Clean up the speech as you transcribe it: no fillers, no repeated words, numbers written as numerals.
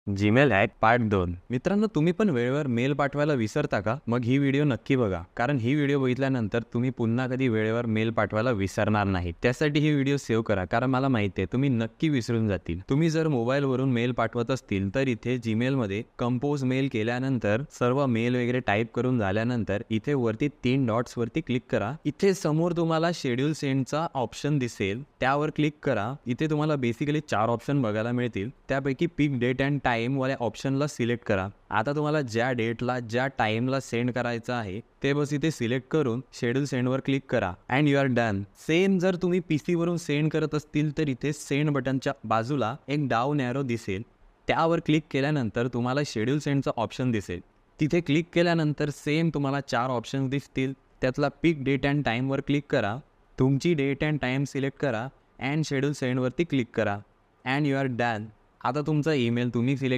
Gmail hack part 2. मित्रांनो, तुम्ही पण वेळेवर मेल पाठवायला विसरता का? मग ही व्हिडिओ नक्की बघा, कारण ही व्हिडिओ बघितल्यानंतर तुम्ही पुन्हा कधी वेळेवर मेल पाठवायला विसरणार नाही. त्यासाठी ही व्हिडिओ सेव्ह करा, कारण मला माहिती आहे तुम्ही नक्की विसरून जातील. तुम्ही जर मोबाईलवरून मेल पाठवत असतील तर इथे जीमेलमध्ये कंपोज मेल केल्यानंतर सर्व मेल वगैरे टाईप करून झाल्यानंतर इथे वरती 3 डॉट्स वरती क्लिक करा. इथे समोर तुम्हाला शेड्यूल सेंडचा ऑप्शन दिसेल, त्यावर क्लिक करा. इथे तुम्हाला बेसिकली 4 ऑप्शन बघायला मिळतील. त्यापैकी पिक डेट अँड टाइम वाल्या ऑप्शनला सिलेक्ट करा. आता तुम्हाला ज्या डेटला ज्या टाइमला सेंड करायचं आहे ते बस इथे सिलेक्ट करून शेड्यूल सेंडवर क्लिक करा and you are done. Same जर तुम्ही PC वरून सेंड करत असतील तर इथे सेंड बटनच्या बाजूला एक डाऊन ॲरो दिसेल, त्यावर क्लिक केल्यानंतर तुम्हाला शेड्यूल सेंडचा ऑप्शन दिसेल. तिथे क्लिक केल्यानंतर सेम तुम्हाला 4 ऑप्शन्स दिसतील. त्यातला पिक डेट अँड टाइमवर क्लिक करा. तुमची डेट अँड टाइम सिलेक्ट करा अँड शेड्यूल सेंडवरती क्लिक करा अँड यू आर डन. आता तुमचा ईमेल तुम्ही सिलेक्ट